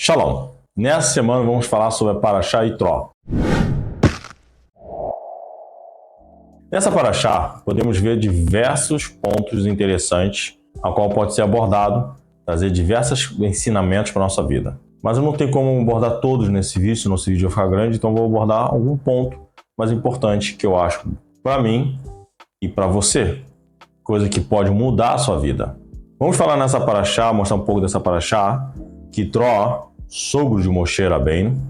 Shalom! Nessa semana vamos falar sobre a Parashá Itró. Nessa Parashá podemos ver diversos pontos interessantes a qual pode ser abordado, trazer diversos ensinamentos para a nossa vida. Mas eu não tenho como abordar todos nesse vídeo, senão esse vídeo vai ficar grande, então vou abordar algum ponto mais importante que eu acho para mim e para você, coisa que pode mudar a sua vida. Vamos falar nessa Parashá, mostrar um pouco dessa Parashá, que Itró, sogro de Moshe Rabbeinu,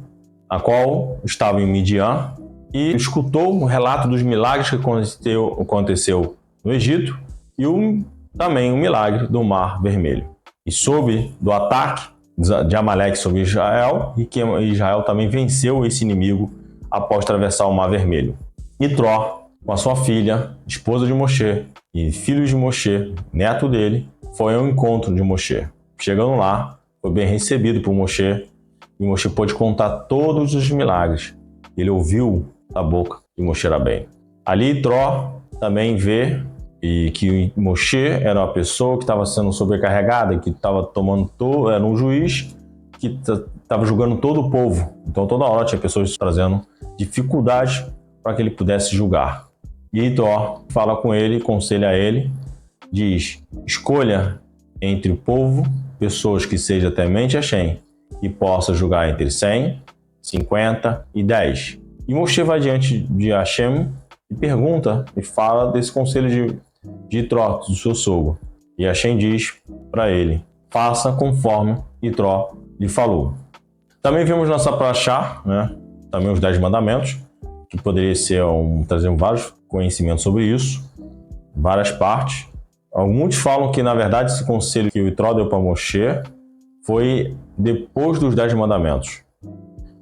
a qual estava em Midian e escutou o relato dos milagres que aconteceu no Egito e também o milagre do Mar Vermelho. E soube do ataque de Amaleque sobre Israel e que Israel também venceu esse inimigo após atravessar o Mar Vermelho. Itró, com a sua filha, esposa de Moshe e filho de Moshe, neto dele, foi ao encontro de Moshe. Chegando lá, foi bem recebido por Moshe e Moshe pôde contar todos os milagres. Ele ouviu da boca de Moshe Rabbeinu. Ali Itró também vê que Moshe era uma pessoa que estava sendo sobrecarregada, que estava era um juiz que estava julgando todo o povo. Então toda hora tinha pessoas trazendo dificuldades para que ele pudesse julgar. E Itró fala com ele, aconselha ele, diz: escolha entre o povo pessoas que sejam temente a Hashem e possa julgar entre 100, 50 e 10. E Moshe vai diante de Hashem e pergunta e fala desse conselho de Itró, do seu sogro. E Hashem diz para ele: faça conforme Itró lhe falou. Também vimos nossa Parashá, também os 10 mandamentos, que poderia ser trazer vários conhecimentos sobre isso, várias partes. Muitos falam que, na verdade, esse conselho que o Itró deu para Moshe foi depois dos 10 mandamentos.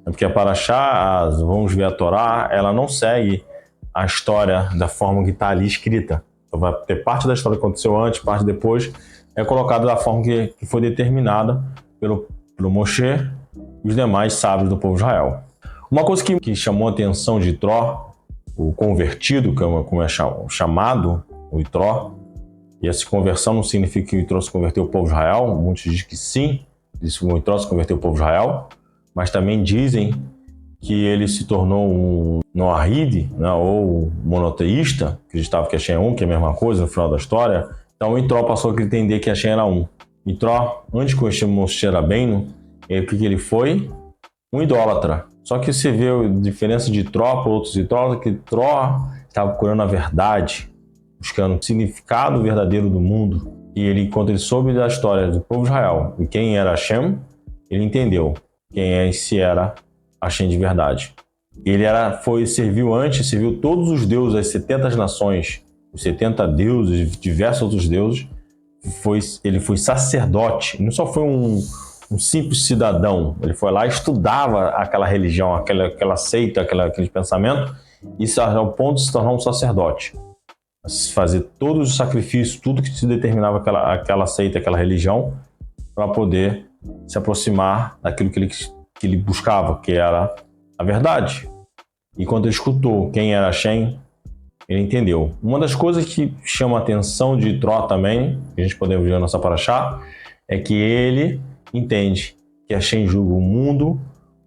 Porque a Parashá, vamos ver a Torá, ela não segue a história da forma que está ali escrita. Então vai ter parte da história que aconteceu antes, parte depois, é colocada da forma que foi determinada pelo Moshe e os demais sábios do povo de Israel. Uma coisa que chamou a atenção de Itró, o convertido, como é chamado, o Itró, e essa conversão não significa que o Itró se converteu ao povo de Israel. Muitos dizem que sim, o Itró se converteu ao povo de Israel, mas também dizem que ele se tornou um noahide, ou monoteísta, acreditava que Hashem é um, que é a mesma coisa no final da história. Então o Itró passou a entender que Hashem era um. Itró, antes de conhecer Moshe Rabbeinu, o que ele foi? Um idólatra. Só que você vê a diferença de Itró para outros idólatras, que Itró estava procurando a verdade, buscando o significado verdadeiro do mundo. E quando ele soube da história do povo de Israel e quem era Hashem, ele entendeu quem se era Hashem de verdade. Ele serviu todos os deuses, as 70 nações, os 70 deuses, diversos outros deuses. Ele foi sacerdote, não só foi um simples cidadão. Ele foi lá e estudava aquela religião, aquela seita, aquele pensamento, e ao ponto de se tornar um sacerdote. Fazer todos os sacrifícios, tudo que se determinava aquela seita, aquela religião, para poder se aproximar daquilo que ele buscava, que era a verdade. E quando ele escutou quem era Hashem, ele entendeu. Uma das coisas que chama a atenção de Itró também, que a gente pode ver na nossa Parashá, é que ele entende que Hashem julga o mundo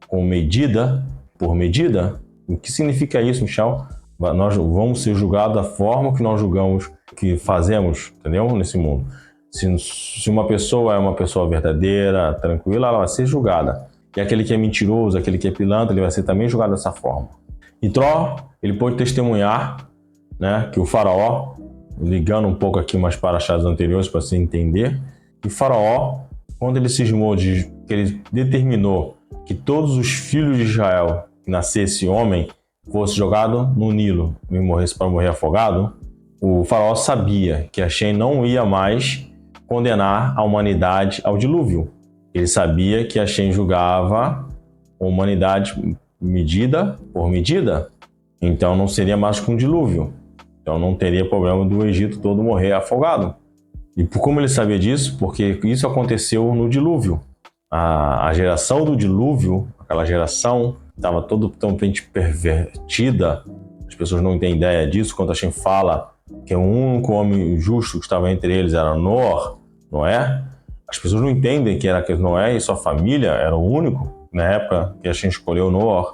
com medida por medida. O que significa isso, Michel? Nós vamos ser julgados da forma que nós julgamos, que fazemos, entendeu? Nesse mundo. Se uma pessoa é uma pessoa verdadeira, tranquila, ela vai ser julgada. E aquele que é mentiroso, aquele que é pilantra, ele vai ser também julgado dessa forma. Itró, ele pôde testemunhar, que o faraó, ligando um pouco aqui umas paraxás anteriores para você entender, que o faraó, quando ele cismou que ele determinou que todos os filhos de Israel que nascesse homem fosse jogado no Nilo e morresse para morrer afogado, o faraó sabia que Hashem não ia mais condenar a humanidade ao dilúvio. Ele sabia que Hashem julgava a humanidade medida por medida, então não seria mais com um dilúvio. Então não teria problema do Egito todo morrer afogado. E como ele sabia disso? Porque isso aconteceu no dilúvio. A geração do dilúvio, aquela geração estava totalmente pervertida, as pessoas não têm ideia disso. Quando Hashem fala que o único homem justo que estava entre eles era Noé, As pessoas não entendem que era que Noé e sua família era o único. Na época que a gente escolheu Noé,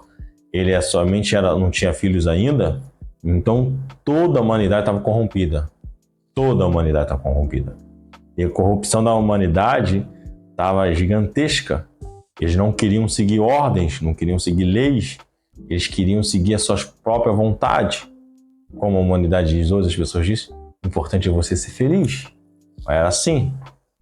ele somente não tinha filhos ainda. Então toda a humanidade estava corrompida. Toda a humanidade estava corrompida. E a corrupção da humanidade estava gigantesca. Eles não queriam seguir ordens, não queriam seguir leis. Eles queriam seguir a sua própria vontade. Como a humanidade diz hoje, as pessoas dizem, o importante é você ser feliz. Era assim,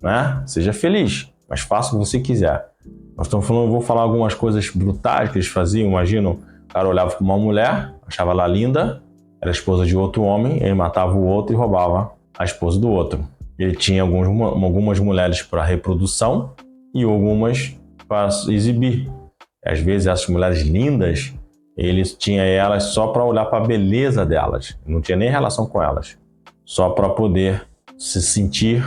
né? Seja feliz, mas faça o que você quiser. Nós estamos falando, eu vou falar algumas coisas brutais que eles faziam. Imagina, o cara olhava para uma mulher, achava ela linda, era esposa de outro homem, ele matava o outro e roubava a esposa do outro. Ele tinha algumas mulheres para reprodução e algumas para exibir. Às vezes essas mulheres lindas, ele tinha elas só para olhar para a beleza delas, não tinha nem relação com elas, só para poder se sentir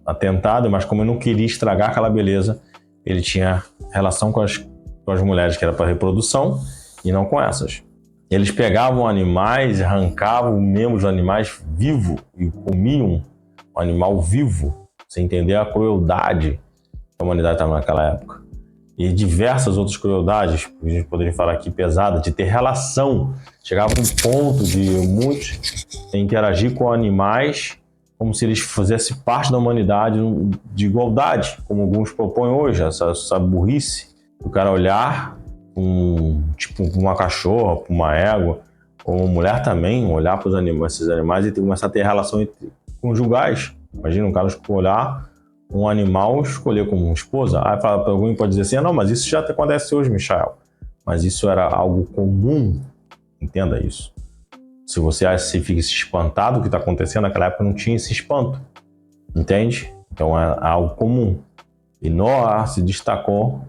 atentado, mas como ele não queria estragar aquela beleza, ele tinha relação com as mulheres que era para reprodução e não com essas. Eles pegavam animais, arrancavam membros dos animais vivos e comiam o animal vivo, sem entender a crueldade que a humanidade estava naquela época. E diversas outras crueldades, que a gente poderia falar aqui pesada, de ter relação. Chegava um ponto de muitos interagir com animais como se eles fizessem parte da humanidade de igualdade, como alguns propõem hoje, essa burrice. O cara olhar tipo uma cachorra, uma égua, ou uma mulher também, olhar para esses animais e começar a ter relação conjugais. Imagina um cara olhar um animal, escolher como esposa. Aí alguém pode dizer assim, não, mas isso já acontece hoje, Michael. Mas isso era algo comum, entenda isso. Se você fica espantado do que está acontecendo, naquela época não tinha esse espanto, entende? Então é algo comum. E Noé se destacou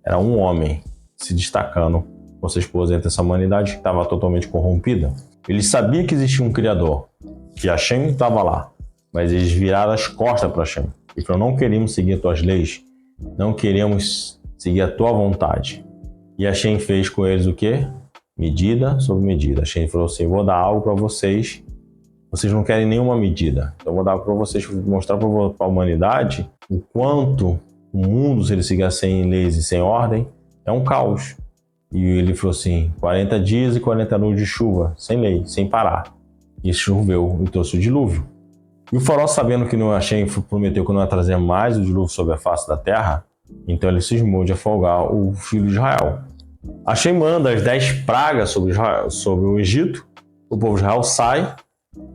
era um homem se destacando com sua esposa entre essa humanidade que estava totalmente corrompida. Ele sabia que existia um Criador, que Hashem estava lá, mas eles viraram as costas para Hashem. E falaram, não queremos seguir as tuas leis, não queremos seguir a tua vontade. E Hashem fez com eles o quê? Medida sobre medida. Hashem falou assim, vou dar algo para vocês, vocês não querem nenhuma medida. Então vou dar para vocês, mostrar para a humanidade o quanto o mundo, se ele seguir sem leis e sem ordem, é um caos. E ele falou assim, 40 dias e 40 noites de chuva, sem lei, sem parar. E choveu e trouxe o dilúvio. E o faraó, sabendo que Hashem prometeu que não ia trazer mais o dilúvio sobre a face da terra, então ele cismou de afogar o filho de Israel. Hashem manda as 10 pragas sobre o Egito, o povo de Israel sai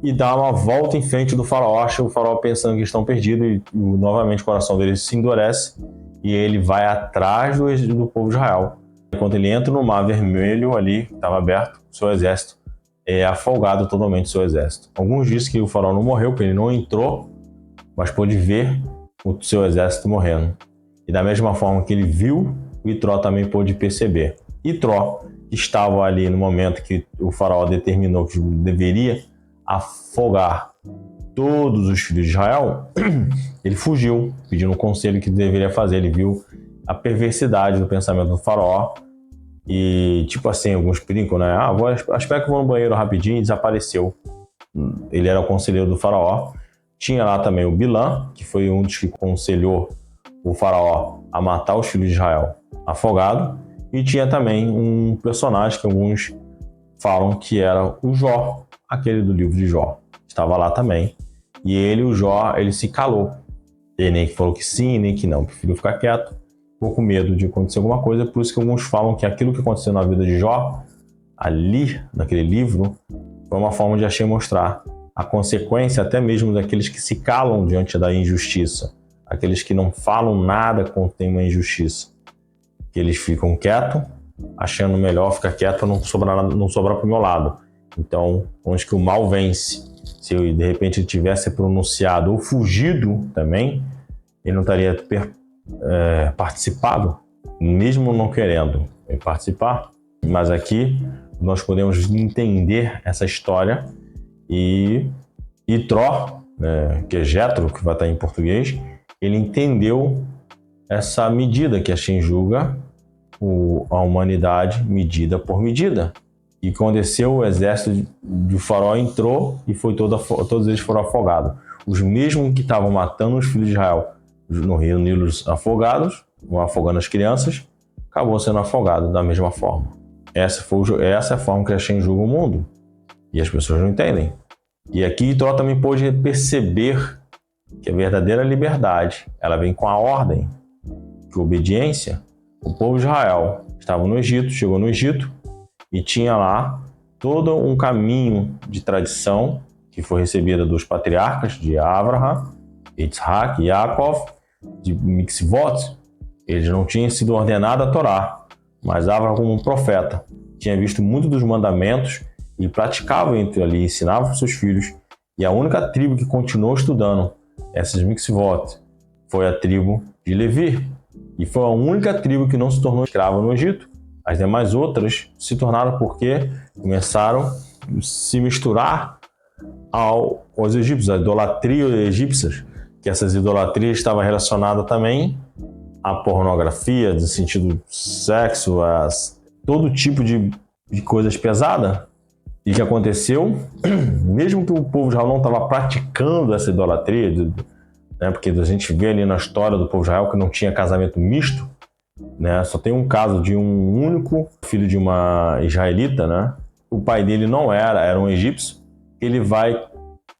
e dá uma volta em frente do faraó, o faraó pensando que estão perdidos e novamente o coração dele se endurece e ele vai atrás do povo de Israel. Enquanto ele entra no Mar Vermelho ali, que estava aberto, o seu exército é afogado totalmente o seu exército. Alguns dizem que o faraó não morreu, porque ele não entrou, mas pôde ver o seu exército morrendo. E da mesma forma que ele viu, o Itró também pôde perceber. Itró, que estava ali no momento que o faraó determinou que deveria afogar todos os filhos de Israel, ele fugiu, pedindo um conselho que deveria fazer. Ele viu a perversidade do pensamento do faraó e, tipo assim, alguns brincam, né? Espero que eu vou no banheiro rapidinho, e desapareceu. Ele era o conselheiro do faraó. Tinha lá também o Bilã, que foi um dos que aconselhou o faraó a matar os filhos de Israel afogado. E tinha também um personagem que alguns falam que era o Jó, aquele do livro de Jó. Estava lá também. E o Jó, ele se calou. Ele nem falou que sim, nem que não. Preferiu ficar quieto, ficou com medo de acontecer alguma coisa. Por isso que alguns falam que aquilo que aconteceu na vida de Jó, ali, naquele livro, foi uma forma de Hashem mostrar a consequência até mesmo daqueles que se calam diante da injustiça. Aqueles que não falam nada quando tem uma injustiça. Que eles ficam quietos, achando melhor ficar quieto para não sobrar para o meu lado. Então, onde que o mal vence, se eu, de repente ele tivesse pronunciado ou fugido também, ele não estaria participado, mesmo não querendo participar. Mas aqui nós podemos entender essa história e Itró, que é Jetro, que vai estar em português, ele entendeu essa medida que Hashem julga a humanidade medida por medida. E quando desceu, o exército do faraó entrou e todos eles foram afogados. Os mesmos que estavam matando os filhos de Israel no rio Nilo afogados, afogando as crianças, acabou sendo afogado da mesma forma. Essa é a forma que Hashem julga o mundo. E as pessoas não entendem. E aqui Yitro também pôde perceber que a verdadeira liberdade, ela vem com a ordem, que a obediência. O povo de Israel estava no Egito, chegou no Egito e tinha lá todo um caminho de tradição que foi recebida dos patriarcas de Abraham, Yitzhak, Yaakov, de Mitzvot. Eles não tinham sido ordenados a Torá, mas Abraham, como um profeta, tinha visto muito dos mandamentos e praticava entre ali, ensinava para os seus filhos. E a única tribo que continuou estudando essas Mitzvot foi a tribo de Levi. E foi a única tribo que não se tornou escrava no Egito. As demais outras se tornaram porque começaram a se misturar aos egípcios, a idolatria egípcia, que essas idolatrias estavam relacionadas também à pornografia, no sentido sexo, a todo tipo de coisas pesadas. E o que aconteceu, mesmo que o povo de Israel não estava praticando essa idolatria, né, porque a gente vê ali na história do povo de Israel que não tinha casamento misto, né, só tem um caso de um único filho de uma israelita, né, o pai dele não era um egípcio. Ele vai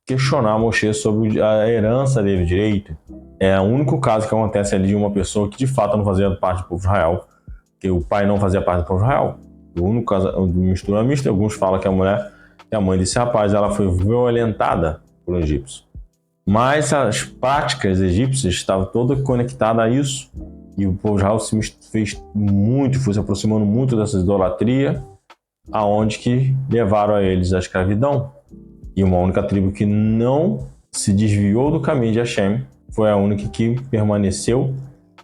questionar Moshe sobre a herança dele direito. É o único caso que acontece ali de uma pessoa que de fato não fazia parte do povo de Israel, que o pai não fazia parte do povo de Israel. O único caso de mistura mista, alguns falam que a mulher, que a mãe desse rapaz, ela foi violentada por um egípcio. Mas as práticas egípcias estavam todas conectadas a isso. E o povo de Israel fez muito, foi se aproximando muito dessa idolatria, aonde que levaram a eles a escravidão. E uma única tribo que não se desviou do caminho de Hashem foi a única que permaneceu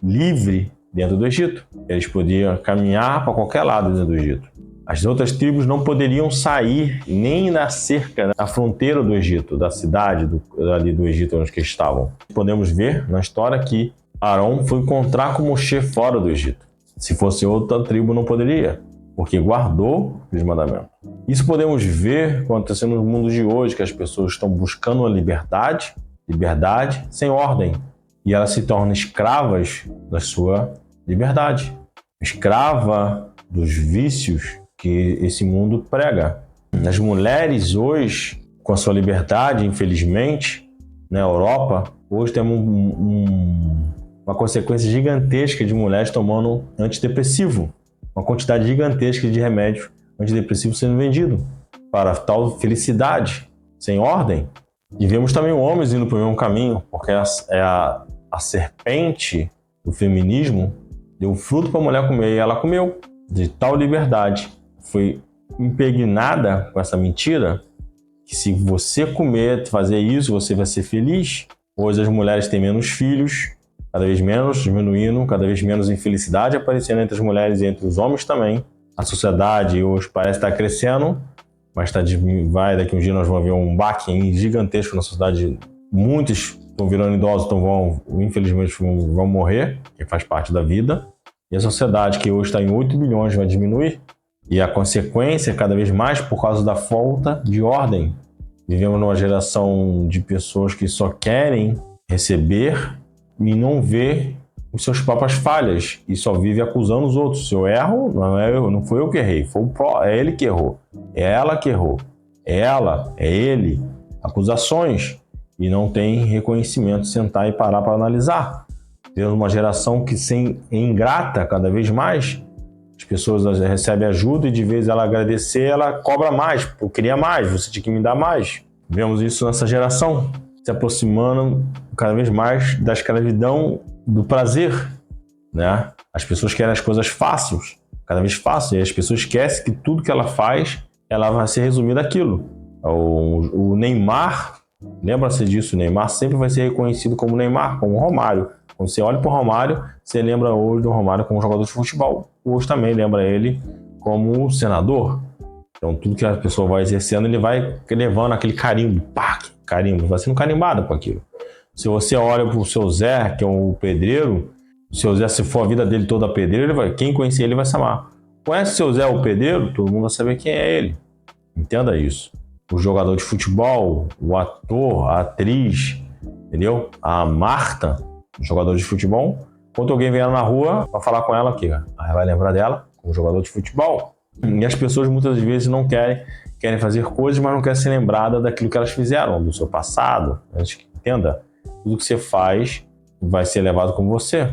livre dentro do Egito. Eles podiam caminhar para qualquer lado dentro do Egito. As outras tribos não poderiam sair nem na cerca, na fronteira do Egito, da cidade ali do Egito onde eles estavam. Podemos ver na história que Arão foi encontrar com Moshe fora do Egito. Se fosse outra tribo não poderia, porque guardou os mandamentos. Isso podemos ver acontecendo no mundo de hoje, que as pessoas estão buscando a liberdade sem ordem. E elas se tornam escravas da sua liberdade. Escrava dos vícios que esse mundo prega. As mulheres hoje, com a sua liberdade, infelizmente, na Europa, hoje temos uma consequência gigantesca de mulheres tomando antidepressivo. Uma quantidade gigantesca de remédios antidepressivos sendo vendido para tal felicidade, sem ordem. E vemos também homens indo para o mesmo caminho, porque a serpente do feminismo deu fruto para a mulher comer e ela comeu. De tal liberdade foi impregnada com essa mentira que se você comer, fazer isso, você vai ser feliz. Hoje as mulheres têm menos filhos, cada vez menos, diminuindo, cada vez menos infelicidade aparecendo entre as mulheres e entre os homens também. A sociedade hoje parece estar crescendo, mas daqui a um dia nós vamos ver um baque gigantesco na sociedade. Muitos estão virando idosos, infelizmente vão morrer, que faz parte da vida. E a sociedade, que hoje está em 8 bilhões, vai diminuir. E a consequência é cada vez mais por causa da falta de ordem. Vivemos numa geração de pessoas que só querem receber e não ver os seus próprias falhas. E só vive acusando os outros. Se eu erro, não foi eu que errei, é ele que errou. É ela que errou. É ela, é ele. Acusações. E não tem reconhecimento, sentar e parar para analisar. Temos uma geração que é ingrata cada vez mais. As pessoas recebem ajuda e de vez ela agradecer, ela cobra mais. Eu queria mais, você tinha que me dar mais. Vemos isso nessa geração, se aproximando cada vez mais da escravidão do prazer, né? As pessoas querem as coisas fáceis, cada vez fáceis. E as pessoas esquecem que tudo que ela faz, ela vai ser resumida aquilo. O Neymar, lembra-se disso, o Neymar sempre vai ser reconhecido como Neymar, como Romário. Quando você olha para o Romário, você lembra hoje do Romário como jogador de futebol. Hoje também lembra ele como senador. Então tudo que a pessoa vai exercendo, ele vai levando aquele carimbo. Pá, carimbo, vai sendo carimbado com aquilo. Se você olha para o seu Zé, que é o pedreiro, o seu Zé, se for a vida dele toda pedreiro, quem conhecer ele vai se amar. Conhece o seu Zé, o pedreiro, todo mundo vai saber quem é ele. Entenda isso. O jogador de futebol, o ator, a atriz, entendeu? A Marta, jogador de futebol. Quando alguém vem ela na rua, vai falar com ela aqui, ela vai lembrar dela como jogador de futebol. E as pessoas muitas vezes não querem fazer coisas, mas não querem ser lembradas daquilo que elas fizeram, do seu passado. Entenda, tudo que você faz vai ser levado com você.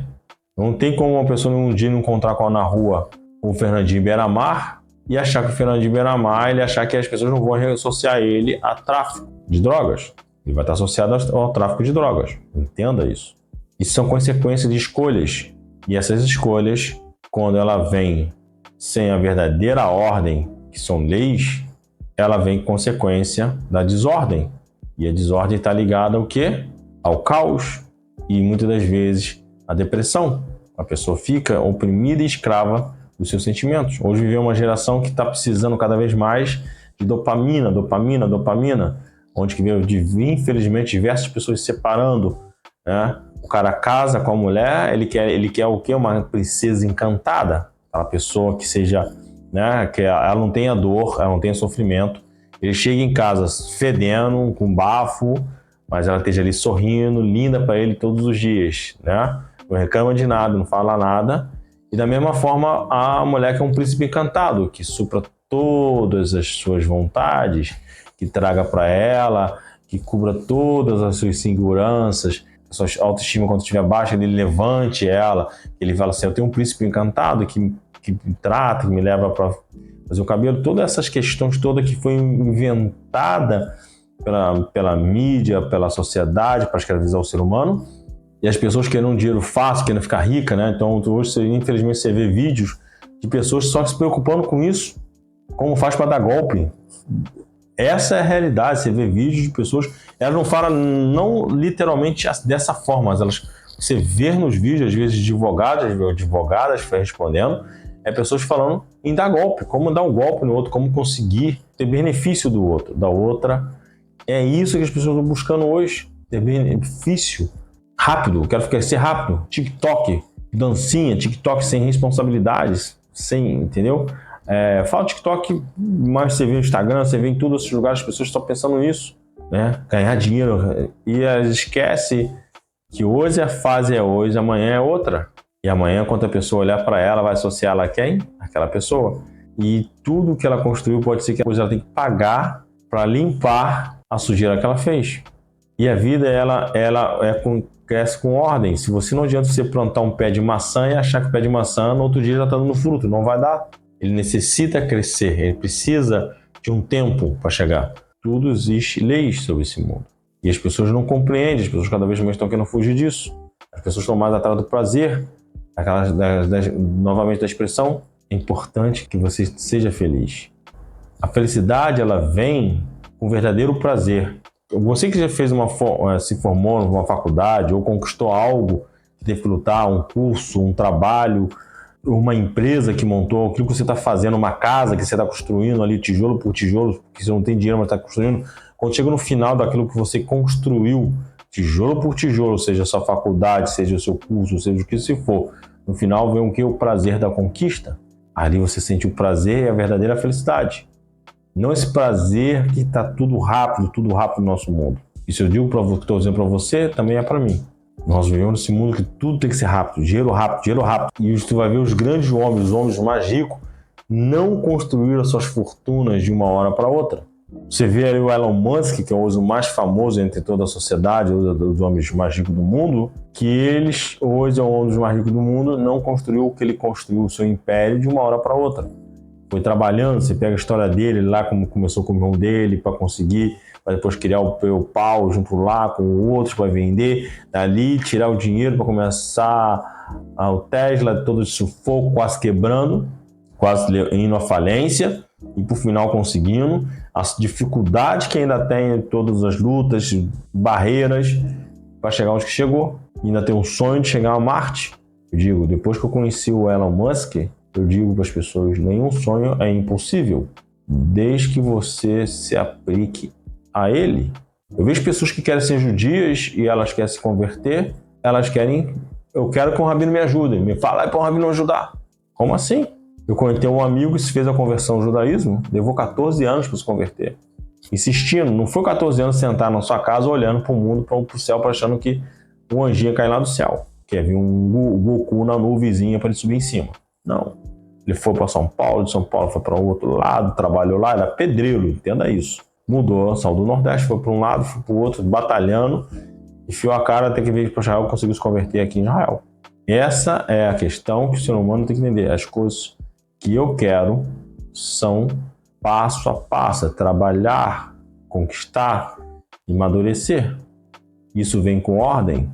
Não tem como uma pessoa um dia encontrar com ela na rua o Fernandinho Beiramar e achar que o Fernandinho Beiramar, ele achar que as pessoas não vão associar ele a tráfico de drogas. Ele vai estar associado ao tráfico de drogas. Entenda isso. Isso são consequências de escolhas. E essas escolhas, quando ela vem sem a verdadeira ordem, que são leis, ela vem consequência da desordem. E a desordem está ligada ao quê? Ao caos. E muitas das vezes a depressão. A pessoa fica oprimida e escrava dos seus sentimentos. Hoje vivemos uma geração que está precisando cada vez mais de dopamina, onde que veio, infelizmente, diversas pessoas se separando, né? O cara casa com a mulher, ele quer o quê? Uma princesa encantada. Aquela pessoa que seja, né? Que ela não tenha dor, ela não tenha sofrimento. Ele chega em casa fedendo, com bafo, mas ela esteja ali sorrindo, linda para ele todos os dias, né? Não reclama de nada, não fala nada. E da mesma forma, a mulher que é um príncipe encantado, que supra todas as suas vontades, que traga para ela, que cubra todas as suas inseguranças, a sua autoestima quando estiver baixa, ele levante ela, ele fala assim, eu tenho um príncipe encantado que me trata, que me leva para fazer o cabelo, todas essas questões todas que foi inventada pela mídia, pela sociedade, para escravizar o ser humano, e as pessoas querendo um dinheiro fácil, querendo ficar rica, né? Então hoje, infelizmente, você vê vídeos de pessoas só se preocupando com isso, como faz para dar golpe. Essa é a realidade. Você vê vídeos de pessoas, elas não falam não literalmente dessa forma, mas você vê nos vídeos, às vezes, advogadas respondendo, pessoas falando em dar golpe, como dar um golpe no outro, como conseguir ter benefício do outro, da outra. É isso que as pessoas estão buscando hoje, ter benefício rápido. Quero ser rápido. TikTok, dancinha, TikTok sem responsabilidades, entendeu? Fala TikTok, mas você vê no Instagram, você vê em todos esses lugares, as pessoas estão pensando nisso, né? Ganhar dinheiro. E esquece que hoje a fase é hoje, amanhã é outra. E amanhã, quando a pessoa olhar para ela, vai associar ela a quem? Aquela pessoa. E tudo que ela construiu pode ser que depois ela tem que pagar para limpar a sujeira que ela fez. E a vida, ela cresce com ordem. Se você não adianta você plantar um pé de maçã e achar que o pé de maçã no outro dia já está dando fruto, não vai dar. Ele necessita crescer, ele precisa de um tempo para chegar. Tudo existe leis sobre esse mundo. E as pessoas não compreendem, as pessoas cada vez mais estão querendo fugir disso. As pessoas estão mais atrás do prazer, novamente da expressão, é importante que você seja feliz. A felicidade, ela vem com verdadeiro prazer. Você que já fez se formou numa faculdade ou conquistou algo, que teve que lutar, um curso, um trabalho, uma empresa que montou, aquilo que você está fazendo, uma casa que você está construindo ali, tijolo por tijolo, porque você não tem dinheiro, mas está construindo. Quando chega no final daquilo que você construiu, tijolo por tijolo, seja a sua faculdade, seja o seu curso, seja o que se for, no final vem o que? O prazer da conquista. Ali você sente o prazer e a verdadeira felicidade. Não esse prazer que está tudo rápido no nosso mundo. Isso eu digo para você, que estou dizendo para você, também é para mim. Nós vivemos nesse mundo que tudo tem que ser rápido, dinheiro rápido. E você vai ver os grandes homens, os homens mais ricos, não construíram as suas fortunas de uma hora para outra. Você vê ali o Elon Musk, que é o mais famoso entre toda a sociedade, dos homens mais ricos do mundo, que eles, hoje é um dos mais ricos do mundo, não construiu o que ele construiu, o seu império, de uma hora para outra. Foi trabalhando, você pega a história dele lá, como começou com o irmão dele, para conseguir, para depois criar o PayPal junto lá com outros para vender, dali tirar o dinheiro para começar o Tesla, todo esse sufoco, quase quebrando, quase indo à falência, e por final conseguindo. A dificuldade que ainda tem, todas as lutas, barreiras, para chegar onde que chegou. E ainda tem um sonho de chegar a Marte. Eu digo, depois que eu conheci o Elon Musk, eu digo para as pessoas, nenhum sonho é impossível, desde que você se aplique a ele. Eu vejo pessoas que querem ser judias e elas querem se converter, eu quero que o Rabino me ajude, me fala para o Rabino ajudar. Como assim? Eu conheci um amigo que se fez a conversão ao judaísmo, levou 14 anos para se converter. Insistindo, não foi 14 anos sentar na sua casa olhando para o mundo, para o céu, achando que o anjinho cair lá do céu. Quer vir um Goku na nuvenzinha para ele subir em cima. Não. Ele foi para São Paulo, de São Paulo foi para o outro lado, trabalhou lá, era pedreiro, entenda isso. Mudou, saiu do Nordeste, foi para um lado, foi para o outro, batalhando, enfiou a cara até que veio para Israel, conseguiu se converter aqui em Israel. Essa é a questão que o ser humano tem que entender. As coisas que eu quero são passo a passo, é trabalhar, conquistar, amadurecer. Isso vem com ordem,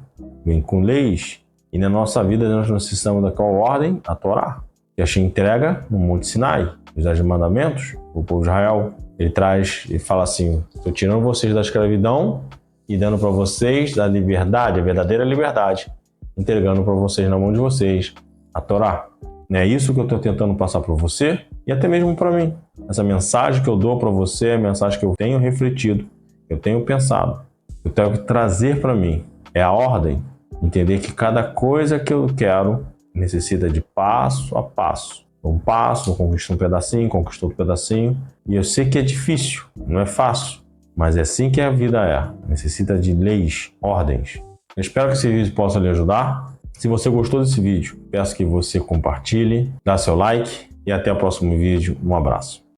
vem com leis, e na nossa vida nós necessitamos da qual ordem? A Torá. Que Hashem entrega no Monte Sinai, os 10 mandamentos, o povo de Israel. Ele fala assim: estou tirando vocês da escravidão e dando para vocês a liberdade, a verdadeira liberdade, entregando para vocês na mão de vocês a Torá. É isso que eu estou tentando passar para você e até mesmo para mim. Essa mensagem que eu dou para você é a mensagem que eu tenho refletido, eu tenho pensado, eu tenho que trazer para mim. É a ordem, entender que cada coisa que eu quero necessita de passo a passo. Um passo, conquista um pedacinho, conquista outro pedacinho. E eu sei que é difícil, não é fácil, mas é assim que a vida é. Necessita de leis, ordens. Eu espero que esse vídeo possa lhe ajudar. Se você gostou desse vídeo, peço que você compartilhe, dá seu like e até o próximo vídeo. Um abraço.